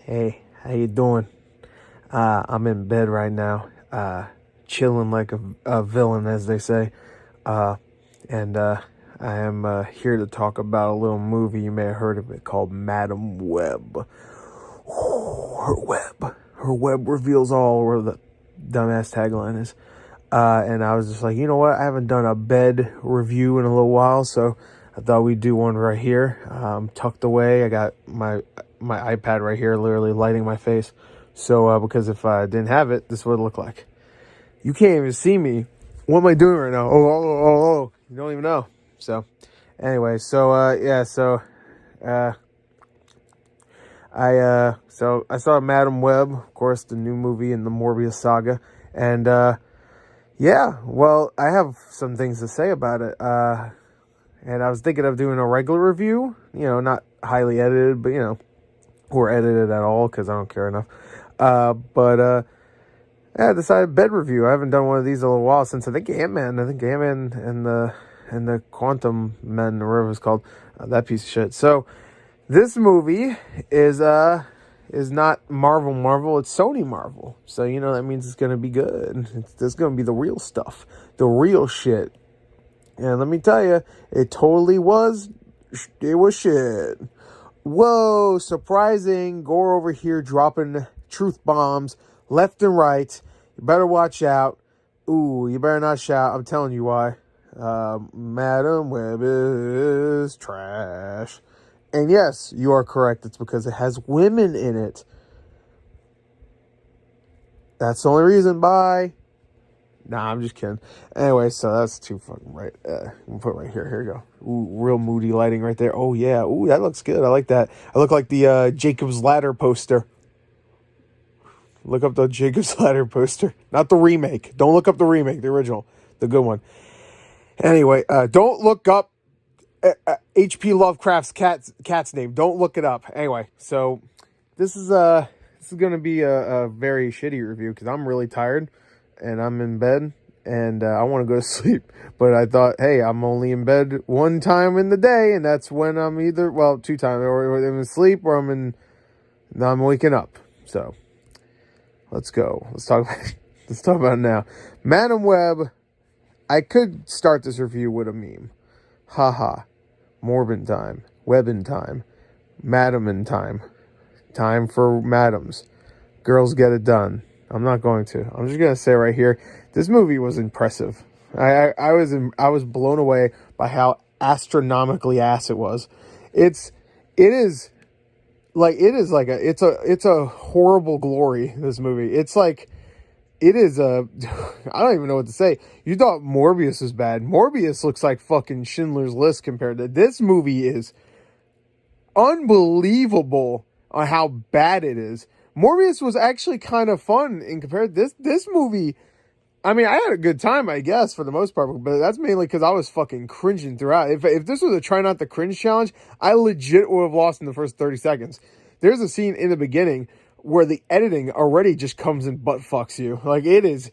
Hey, how you doing? I'm in bed right now, chilling like a villain, as they say. And I am here to talk about a little movie. You may have heard of it, called Madam Web. Her web reveals all, or the dumbass tagline is. And I was just like, you know what? I haven't done a bed review in a little while, so I thought we'd do one right here. Tucked away. I got my iPad right here, literally lighting my face. So, because if I didn't have it, this would look like. You can't even see me. What am I doing right now? Oh. You don't even know. So, anyway, I saw Madam Web, of course, the new movie in the Morbius saga. And, yeah, well, I have some things to say about it. And I was thinking of doing a regular review, not highly edited, but, or edited at all, because I don't care enough. Yeah, I decided bed review. I haven't done one of these in a little while since I think Ant-Man and the Quantum Men, or whatever it's called, that piece of shit. So this movie is not Marvel, it's Sony Marvel. So that means it's gonna be good. It's gonna be the real stuff, the real shit. And let me tell you, it totally was. It was shit. Whoa, surprising. Gore over here dropping truth bombs left and right. You better watch out. Ooh, you better not shout. I'm telling you why. Madam Web is trash. And yes, you are correct. It's because it has women in it. That's the only reason. Bye. Nah, I'm just kidding. Anyway, so that's too fucking right. We'll put it right here. Here we go. Ooh, real moody lighting right there. Oh, yeah. Ooh, that looks good. I like that. I look like the Jacob's Ladder poster. Look up the Jacob's Ladder poster. Not the remake. Don't look up the remake. The original. The good one. Anyway, don't look up H.P. Lovecraft's cat's name. Don't look it up. Anyway, so this is going to be a very shitty review because I'm really tired. And I'm in bed, and I want to go to sleep. But I thought, hey, I'm only in bed one time in the day, and that's when I'm either, well, two times, or I'm asleep, or I'm waking up. So, let's go. Let's talk about it now. Madam Web, I could start this review with a meme. Haha. Morbin time. Webbin time. Madamin time. Time for madams. Girls get it done. I'm not going to. I'm just going to say right here, this movie was impressive. I was blown away by how astronomically ass it was. It's a horrible glory, this movie. I don't even know what to say. You thought Morbius was bad. Morbius looks like fucking Schindler's List compared to this movie. Is unbelievable on how bad it is. Morbius was actually kind of fun in compared to this movie. I mean, I had a good time, I guess, for the most part, but that's mainly because I was fucking cringing throughout. If this was a try not to cringe challenge, I legit would have lost in the first 30 seconds. There's a scene in the beginning where the editing already just comes and butt fucks you. Like, it is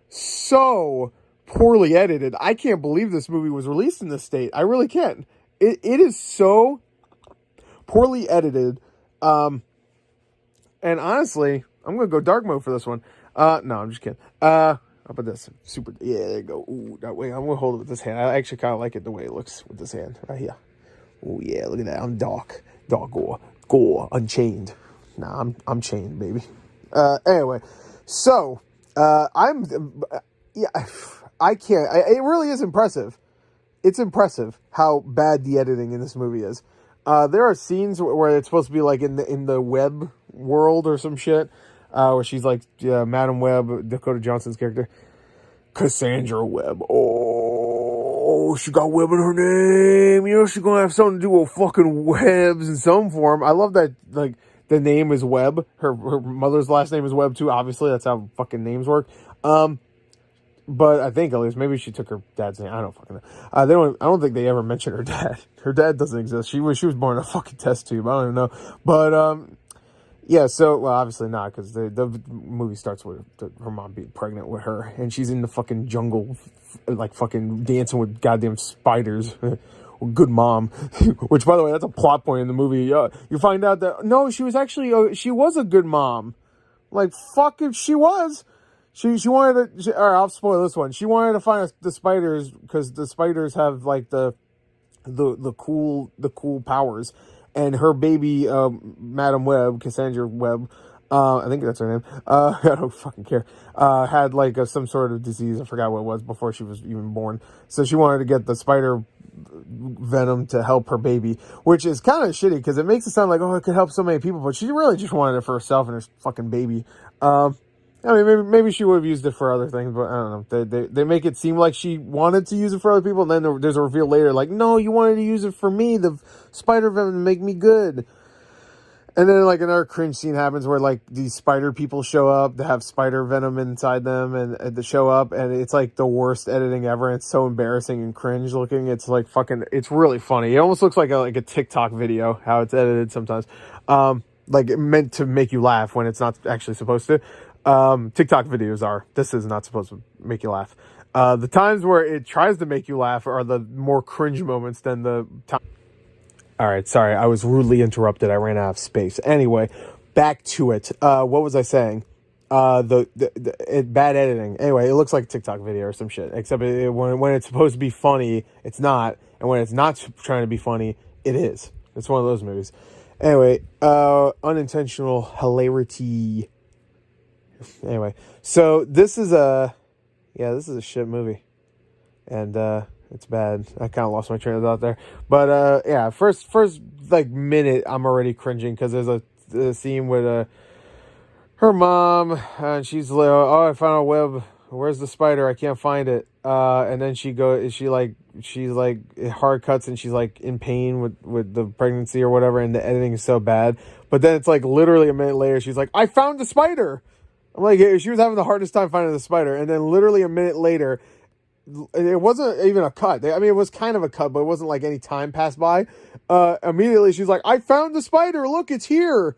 so poorly edited. I can't believe this movie was released in this state. I really can't. It is so poorly edited. And honestly, I'm going to go dark mode for this one. No, I'm just kidding. How about this? Super. Yeah, there you go. Ooh, that way. I'm going to hold it with this hand. I actually kind of like it the way it looks with this hand right here. Oh, yeah, look at that. I'm dark. Dark gore. Unchained. Nah, I'm chained, baby. Anyway, so, I can't. It really is impressive. It's impressive how bad the editing in this movie is. There are scenes where it's supposed to be like in the web world or some shit, where she's like Madam Web, Dakota Johnson's character, Cassandra Webb. Oh, she got Webb in her name. She's gonna have something to do with fucking webs in some form. I love that. Like, the name is Webb. Her mother's last name is Webb too. Obviously, that's how fucking names work. But I think at least maybe she took her dad's name. I don't fucking know. I don't think they ever mentioned her dad. Her dad doesn't exist. She was born in a fucking test tube. I don't even know. But yeah. So well, obviously not, because the movie starts with her mom being pregnant with her, and she's in the fucking jungle, like fucking dancing with goddamn spiders. good mom. Which, by the way, that's a plot point in the movie. You find out that no, she was actually she was a good mom. Like, fuck if she was. She wanted to. All right, I'll spoil this one. She wanted to find the spiders because the spiders have like the cool powers, and her baby, Madam Webb, Cassandra Webb, I think that's her name. I don't fucking care. Had like some sort of disease. I forgot what it was before she was even born. So she wanted to get the spider venom to help her baby, which is kind of shitty because it makes it sound like, oh, it could help so many people, but she really just wanted it for herself and her fucking baby. I mean, maybe she would have used it for other things, but I don't know. They make it seem like she wanted to use it for other people, and then there's a reveal later, like, no, you wanted to use it for me, the spider venom to make me good. And then, like, another cringe scene happens where, like, these spider people show up. They have spider venom inside them, and they show up, and it's, like, the worst editing ever. And it's so embarrassing and cringe looking. It's, like, fucking... It's really funny. It almost looks like a TikTok video, how it's edited sometimes. Like, it meant to make you laugh when it's not actually supposed to. TikTok videos are. This is not supposed to make you laugh. The times where it tries to make you laugh are the more cringe moments than the time. All right, sorry, I was rudely interrupted. I ran out of space. Anyway, back to it. What was I saying? Bad editing. Anyway, it looks like a TikTok video or some shit. Except when it's supposed to be funny, it's not, and when it's not trying to be funny, it is. It's one of those movies. Anyway, unintentional hilarity. Anyway, so this is a shit movie, and it's bad. I kind of lost my train of thought there, but yeah, first like minute I'm already cringing because there's a scene with her mom, and she's like, oh, I found a web. Where's the spider? I can't find it. And then she's hard cuts, and she's like in pain with the pregnancy or whatever, and the editing is so bad. But then it's like literally a minute later, she's like, I found the spider. I'm like, she was having the hardest time finding the spider, and then literally a minute later, it wasn't even a cut. I mean, it was kind of a cut, but it wasn't like any time passed by. Immediately, she's like, I found the spider. Look, it's here.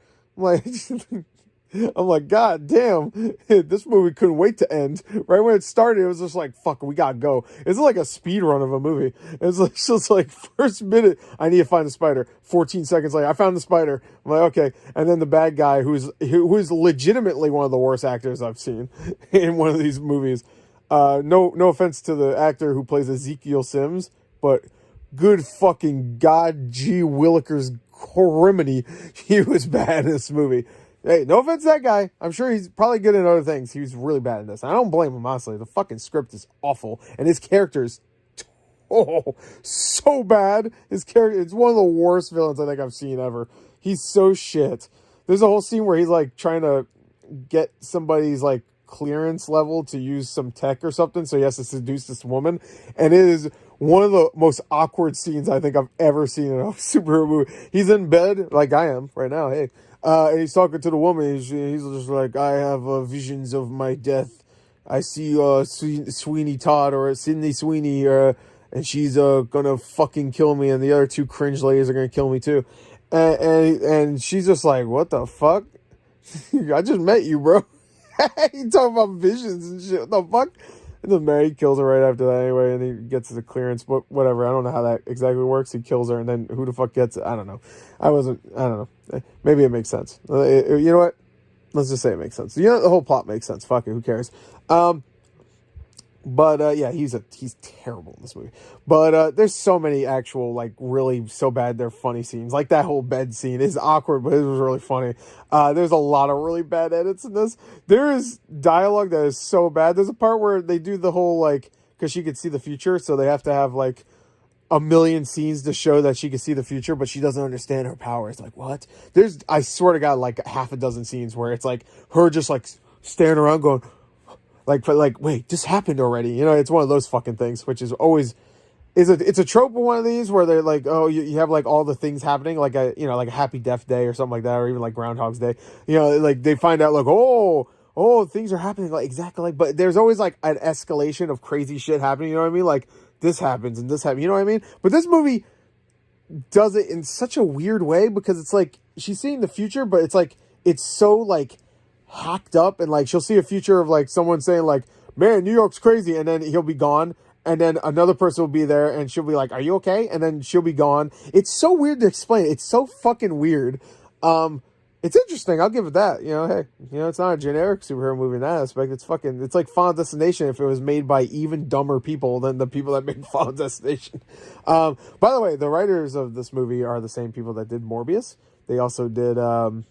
I'm like, God damn, this movie couldn't wait to end. Right when it started, it was just like, fuck, we gotta go. It's like a speed run of a movie. It's like, just like first minute, I need to find the spider. 14 seconds later, I found the spider. I'm like, okay. And then the bad guy, who's legitimately one of the worst actors I've seen in one of these movies. No offense to the actor who plays Ezekiel Sims, but good fucking God, G. Willikers Corriminy, he was bad in this movie. Hey, no offense to that guy. I'm sure he's probably good in other things. He was really bad in this. I don't blame him, honestly. The fucking script is awful. And his character is so bad. His character, it's one of the worst villains I think I've seen ever. He's so shit. There's a whole scene where he's like trying to get somebody's like clearance level to use some tech or something. So he has to seduce this woman. And it is one of the most awkward scenes I think I've ever seen in a superhero movie. He's in bed, like I am right now. Hey. And he's talking to the woman. He's just like, I have visions of my death. I see Sweeney Todd or Sydney Sweeney, and she's gonna fucking kill me, and the other two cringe ladies are gonna kill me too. And she's just like, what the fuck? I just met you, bro. You talking about visions and shit. What the fuck? And then Mary kills her right after that anyway, and he gets the clearance, but whatever. I don't know how that exactly works. He kills her, and then who the fuck gets it? I don't know. I don't know. Maybe it makes sense. You know what? Let's just say it makes sense. You know, the whole plot makes sense. Fuck it, who cares? But yeah, he's terrible in this movie. But there's so many actual, like, really so bad they're funny scenes. Like that whole bed scene is awkward, but it was really funny. There's a lot of really bad edits in this. There is dialogue that is so bad. There's a part where they do the whole, like, because she could see the future, so they have to have, like, a million scenes to show that she can see the future, but she doesn't understand her power. It's like, what? I swear to God, like half a dozen scenes where it's like her just like staring around going, like, wait, this happened already. You know, it's one of those fucking things, which is always, it's a trope of one of these where they're like, oh, you have like all the things happening, like a Happy Death Day or something like that, or even like Groundhog's Day. You know, like they find out like, oh, things are happening like exactly like, but there's always like an escalation of crazy shit happening. You know what I mean? Like this happens and this happens. You know what I mean? But this movie does it in such a weird way because it's like she's seeing the future, but it's like it's so like hacked up, and like she'll see a future of like someone saying like, man, New York's crazy, and then he'll be gone, and then another person will be there, and she'll be like, "Are you okay?" And then she'll be gone. It's so weird to explain. It's so fucking weird. It's interesting. I'll give it that. Hey, it's not a generic superhero movie in that aspect. It's like Final Destination if it was made by even dumber people than the people that made Final Destination. By the way, the writers of this movie are the same people that did Morbius. They also did the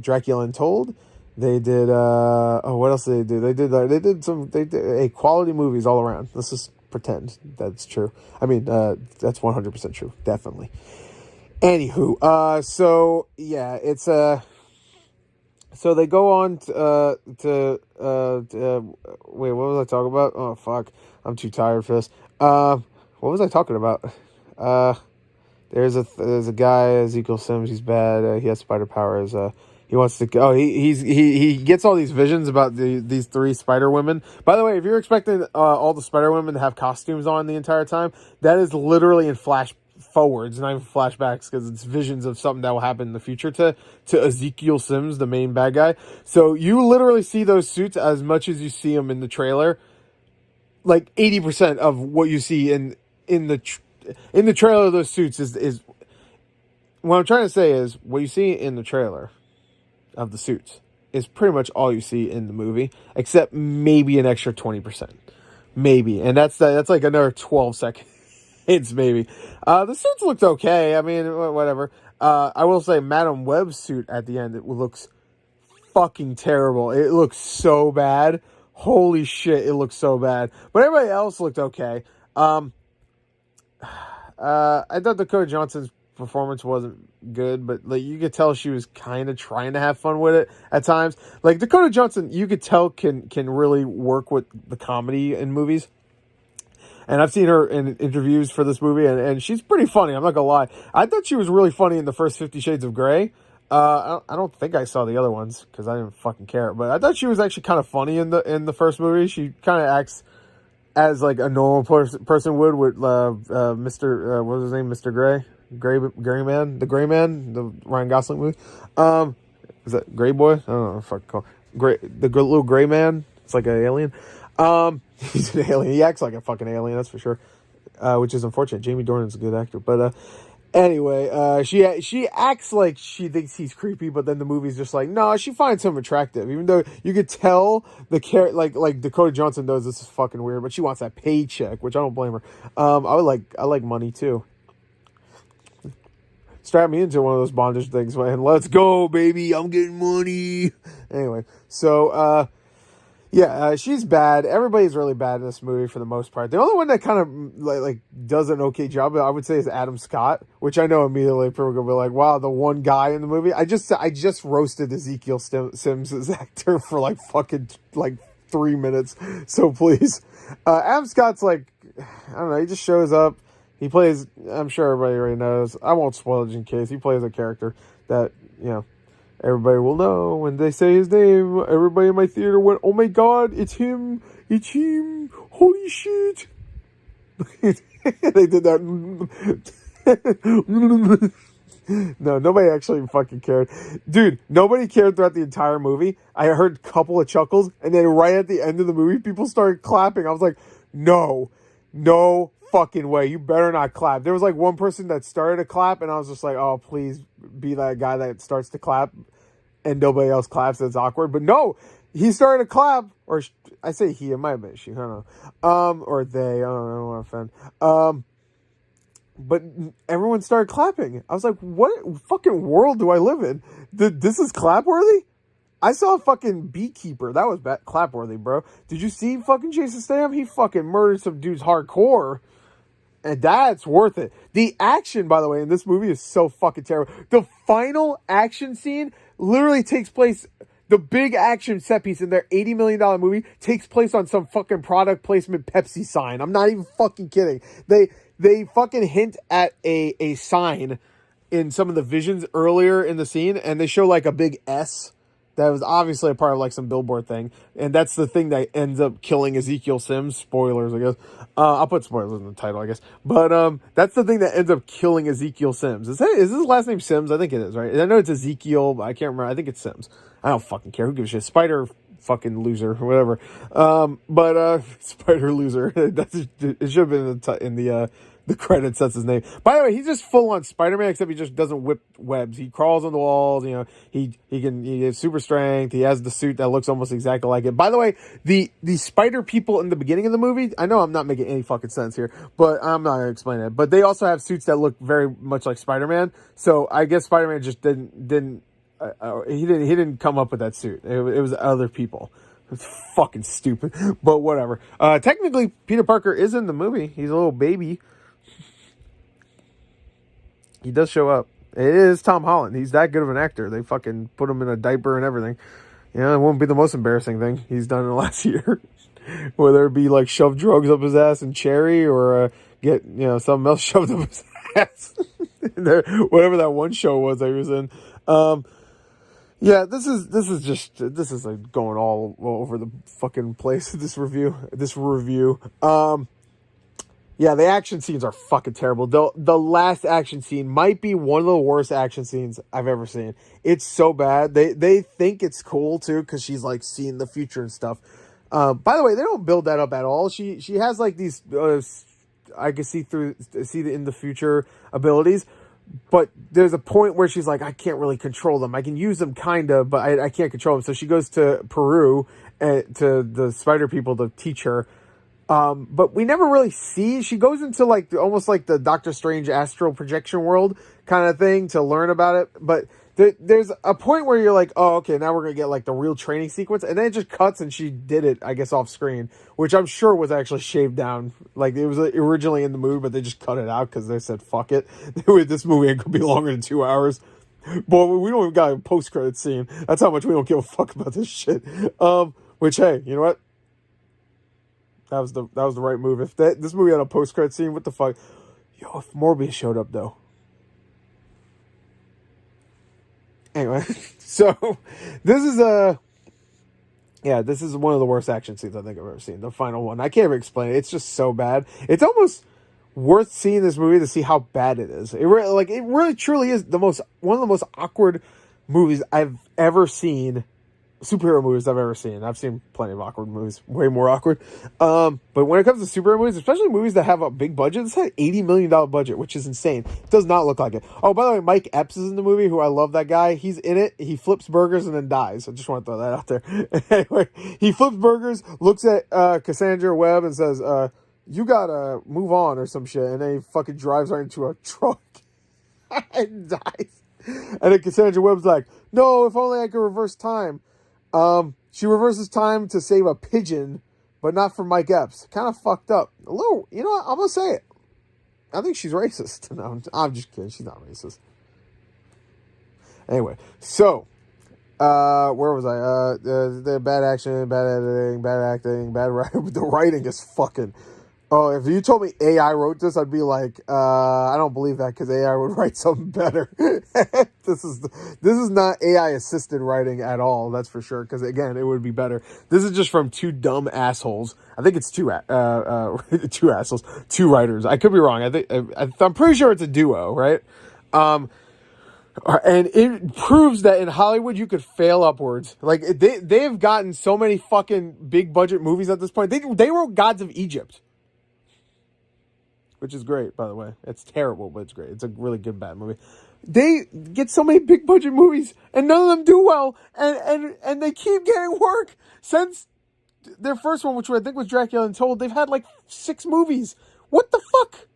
Dracula Untold. They did what else did they do? They did quality movies all around. Let's just pretend that's true. I mean, that's 100% true, definitely. Anywho, so yeah, it's so they go on to wait, what was I talking about? Oh fuck, I'm too tired for this. What was I talking about? There's a guy, Ezekiel Sims. He's bad. He has spider powers. He wants to. Oh, he gets all these visions about these 3 spider women. By the way, if you're expecting all the spider women to have costumes on the entire time, that is literally in flash forwards, not even flashbacks, because it's visions of something that will happen in the future to Ezekiel Sims, the main bad guy. So you literally see those suits as much as you see them in the trailer. Like 80% of what you see in the trailer of those suits is what I'm trying to say is what you see in the trailer of the suits is pretty much all you see in the movie, except maybe an extra 20%, maybe, and that's like another 12 seconds. It's maybe. The suits looked okay. I mean, whatever. I will say Madam Web's suit at the end, it looks fucking terrible. It looks so bad. Holy shit, it looks so bad. But everybody else looked okay. I thought Dakota Johnson's performance wasn't good, but like you could tell she was kind of trying to have fun with it at times. Like Dakota Johnson, you could tell can really work with the comedy in movies. And I've seen her in interviews for this movie, and she's pretty funny. I'm not gonna lie. I thought she was really funny in the first 50 Shades of Grey. I don't think I saw the other ones because I didn't fucking care. But I thought she was actually kind of funny in the first movie. She kind of acts as like a normal person would with Mr. What was his name? Mr. Gray Man, the Ryan Gosling movie. Is that Gray Boy? I don't know what the fuck call the little gray man. It's like an alien. He's an alien. He acts like a fucking alien, that's for sure. Which is unfortunate. Jamie Dornan's a good actor, but anyway, she acts like she thinks he's creepy, but then the movie's just like, no, she finds him attractive, even though you could tell like Dakota Johnson knows this is fucking weird, but she wants that paycheck, which I don't blame her. I like money too. Strap me into one of those bondage things, man. Let's go, baby. I'm getting money. Anyway, so yeah, she's bad. Everybody's really bad in this movie for the most part. The only one that kind of like does an okay job, I would say, is Adam Scott, which I know immediately people are gonna be like, "Wow, the one guy in the movie." I just roasted Ezekiel Sims' actor for like fucking like 3 minutes. So please, Adam Scott's like, I don't know. He just shows up. He plays. I'm sure everybody already knows. I won't spoil it in case. He plays a character that everybody will know when they say his name. Everybody in my theater went, "Oh my god, it's him! It's him! Holy shit!" They did that. No, nobody actually fucking cared. Dude, nobody cared throughout the entire movie. I heard a couple of chuckles, and then right at the end of the movie, people started clapping. I was like, no fucking way. You better not clap. There was like one person that started to clap, and I was just like, oh, please be that guy that starts to clap and nobody else claps. That's awkward. But no, he started to clap, or I say he, it might have been she, I don't know. Or they, I don't want to offend. But everyone started clapping. I was like, what fucking world do I live in? This is clap-worthy? I saw a fucking Beekeeper. That was clap-worthy, bro. Did you see fucking Jason Statham? He fucking murdered some dudes hardcore. And that's worth it. The action, by the way, in this movie is so fucking terrible. The final action scene literally takes place, the big action set piece in their $80 million movie takes place on some fucking product placement Pepsi sign. I'm not even fucking kidding. They fucking hint at a sign in some of the visions earlier in the scene, and they show like a big S that was obviously a part of like some billboard thing. And that's the thing that ends up killing Ezekiel Sims. Spoilers, I guess. I'll put spoilers in the title, I guess. But that's the thing that ends up killing Ezekiel Sims. Is his last name Sims? I think it is, right? I know it's Ezekiel, but I can't remember. I think it's Sims. I don't fucking care. Who gives a shit? Spider fucking loser or whatever. But Spider Loser. It should have been in the credits. That's his name. By the way, he's just full on Spider-Man, except he just doesn't whip webs. He crawls on the walls. You know, he has super strength. He has the suit that looks almost exactly like it. By the way, the spider people in the beginning of the movie, I know I'm not making any fucking sense here, but I'm not gonna explain it. But they also have suits that look very much like Spider-Man. So I guess Spider-Man just didn't he didn't come up with that suit. It was other people. It's fucking stupid, but whatever. Technically, Peter Parker is in the movie. He's a little baby. He does show up. It is Tom Holland. He's that good of an actor. They fucking put him in a diaper and everything. You know, it won't be the most embarrassing thing he's done in the last year. Whether it be like shove drugs up his ass in Cherry or get, you know, something else shoved up his ass. Whatever that one show was that he was in. Yeah, this is like going all over the fucking place. This review. Yeah, the action scenes are fucking terrible. The last action scene might be one of the worst action scenes I've ever seen. It's so bad. They think it's cool too because she's like seeing the future and stuff. By the way, they don't build that up at all. She has like these I can see in the future abilities, but there's a point where she's like, I can't really control them. I can use them kinda, but I can't control them. So she goes to Peru to the spider people to teach her. But we never really see, she goes into like almost like the Doctor Strange astral projection world kind of thing to learn about it. But there's a point where you're like, oh, okay, now we're going to get like the real training sequence. And then it just cuts and she did it, I guess, off screen, which I'm sure was actually shaved down. Like it was originally in the movie, but they just cut it out because they said, fuck it. This movie ain't going to be longer than 2 hours. But we don't even got a post-credit scene. That's how much we don't give a fuck about this shit. Which, hey, you know what? That was the right move. If this movie had a post-credit scene, what the fuck? Yo, if Morbius showed up, though. Anyway, so this is this is one of the worst action scenes I think I've ever seen. The final one. I can't even explain it. It's just so bad. It's almost worth seeing this movie to see how bad it is. It really truly is one of the most awkward movies I've ever seen. Superhero movies I've ever seen. I've seen plenty of awkward movies, way more awkward. But when it comes to superhero movies, especially movies that have a big budget, this had an $80 million budget, which is insane. It does not look like it. Oh, by the way, Mike Epps is in the movie, who I love that guy. He's in it. He flips burgers and then dies. I just want to throw that out there. Anyway, he flips burgers, looks at Cassandra Webb and says, you gotta move on or some shit. And then he fucking drives right into a truck and dies. And then Cassandra Webb's like, no, if only I could reverse time. She reverses time to save a pigeon, but not for Mike Epps. Kind of fucked up. A little, you know what? I'm gonna say it. I think she's racist. No, I'm just kidding. She's not racist. Anyway, so, where was I? The bad action, bad editing, bad acting, bad writing. The writing is fucking... Oh, if you told me AI wrote this, I'd be like, I don't believe that because AI would write something better. This is not AI assisted writing at all. That's for sure. Because again, it would be better. This is just from two dumb assholes. I think it's two assholes, two writers. I could be wrong. I'm pretty sure it's a duo, right? And it proves that in Hollywood you could fail upwards. Like they've gotten so many fucking big budget movies at this point. They wrote Gods of Egypt. Which is great, by the way. It's terrible, but it's great. It's a really good bad movie. They get so many big budget movies, and none of them do well, and they keep getting work. Since their first one, which I think was Dracula Untold, they've had like 6 movies. What the fuck?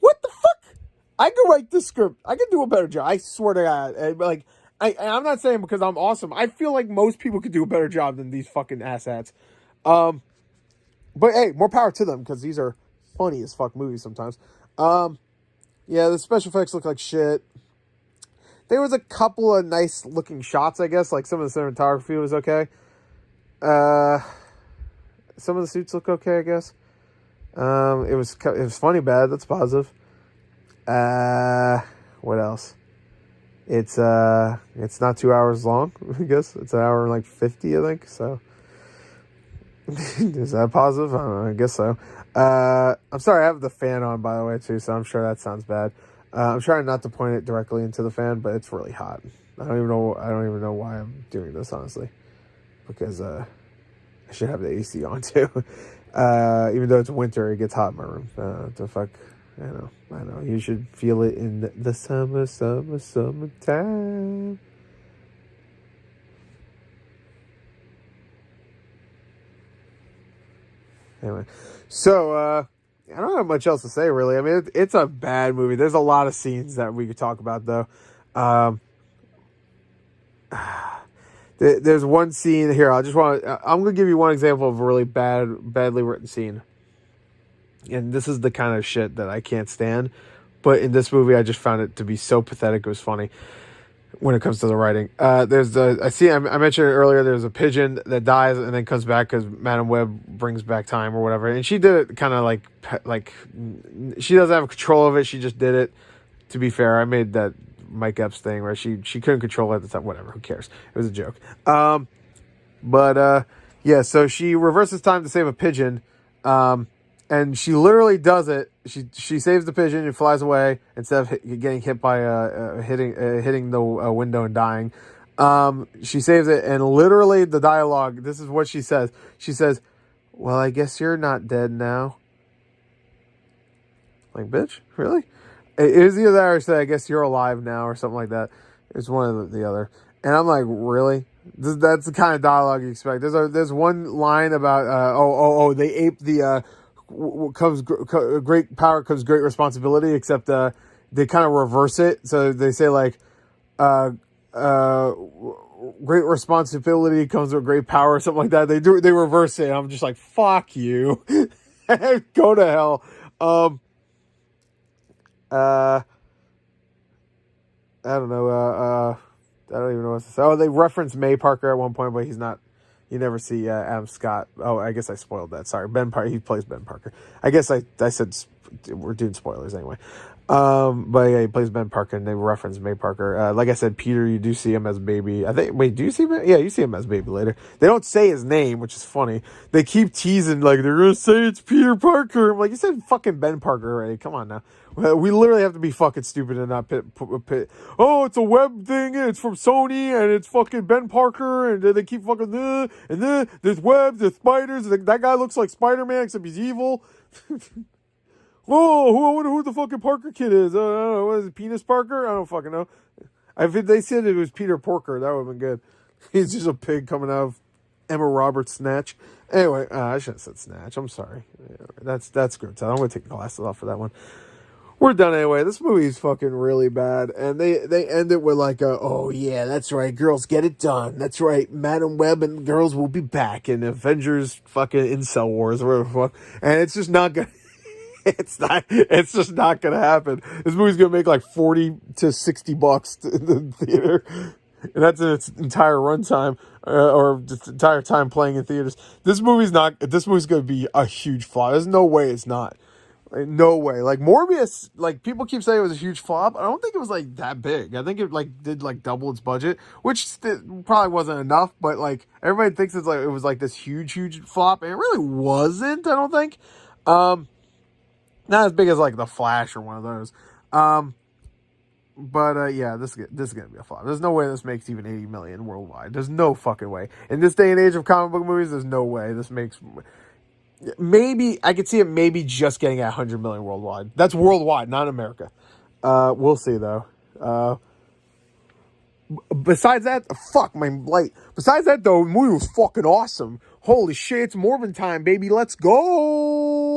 What the fuck? I could write this script. I could do a better job. I swear to God. Like, I'm not saying because I'm awesome. I feel like most people could do a better job than these fucking asshats. But hey, more power to them, because these are funny as fuck movies sometimes. Yeah, the special effects look like shit. There was a couple of nice looking shots, I guess. Like some of the cinematography was okay. Some of the suits look okay, I guess. It was funny bad. That's positive. What else? It's not 2 hours long. I guess it's an hour and like 50, I think. So is that positive? I don't know. I guess so. I'm sorry, I have the fan on, by the way, too, so I'm sure that sounds bad. I'm trying not to point it directly into the fan, but it's really hot. I don't even know why I'm doing this, honestly. Because, I should have the AC on too. Even though it's winter, it gets hot in my room. The fuck, I know. You should feel it in the summertime. Anyway, so I don't have much else to say really. I mean, it's a bad movie. There's a lot of scenes that we could talk about though. There's one scene here. I'm gonna give you one example of a really badly written scene. And this is the kind of shit that I can't stand. But in this movie, I just found it to be so pathetic. It was funny when it comes to the writing. I mentioned it earlier. There's a pigeon that dies and then comes back because Madam Web brings back time or whatever. And she did it kind of like she doesn't have control of it. She just did it. To be fair, I made that Mike Epps thing where she couldn't control it at the time. Whatever, who cares? It was a joke. Yeah. So she reverses time to save a pigeon. And she literally does it. She saves the pigeon and flies away instead of getting hit by hitting the window and dying. She saves it, and literally the dialogue. This is what she says. She says, "Well, I guess you're not dead now." Like, bitch, really? It was either that or say, "I guess you're alive now," or something like that. It's one of the other. And I'm like, really? That's the kind of dialogue you expect. There's one line about they ape the. Great power comes great responsibility, except they kind of reverse it. So they say like great responsibility comes with great power or something like that. They reverse it. I'm just like, fuck you. Go to hell. I don't know. I don't even know what to say. Oh, they reference May Parker at one point, but he's not. You never see Adam Scott. Oh, I guess I spoiled that. Sorry, Ben Parker. He plays Ben Parker. I guess I said we're doing spoilers anyway. But yeah, he plays Ben Parker, and they reference May Parker. Like I said, Peter, you do see him as Baby. I think. Wait, do you see him? Yeah, you see him as Baby later. They don't say his name, which is funny. They keep teasing like they're gonna say it's Peter Parker. I'm like, you said fucking Ben Parker already. Come on now. We literally have to be fucking stupid and not pit. Oh, it's a web thing. And it's from Sony, and it's fucking Ben Parker, and they keep fucking and then there's webs, there's spiders. That guy looks like Spider-Man, except he's evil. Whoa, I wonder who the fucking Parker kid is. I don't know. What is it, Penis Parker? I don't fucking know. If they said it was Peter Porker, that would have been good. He's just a pig coming out of Emma Roberts' Snatch. Anyway, I shouldn't have said Snatch. I'm sorry. That's good. I'm going to take the glasses off for that one. We're done anyway. This movie is fucking really bad. And they end it with like, oh yeah, that's right. Girls get it done. That's right. Madam Web and girls will be back in Avengers fucking Incel Wars or whatever the fuck. And it's just not good. It's just not going to happen. This movie's going to make like $40 to $60 in the theater. And that's in its entire runtime, or just entire time playing in theaters. This movie's going to be a huge flop. There's no way it's not. Like, no way. Like Morbius, like people keep saying it was a huge flop. I don't think it was like that big. I think it like did like double its budget, which probably wasn't enough. But like everybody thinks it was like this huge flop, and it really wasn't. I don't think. Not as big as like The Flash or one of those. But yeah, this is gonna be a flop. There's no way this makes even 80 million worldwide. There's no fucking way. In this day and age of comic book movies, there's no way this makes. Maybe I could see it maybe just getting at 100 million worldwide. That's worldwide, not America. We'll see though. Besides that, fuck my light. Besides that though, the movie was fucking awesome. Holy shit, it's Morbin time, baby. Let's go.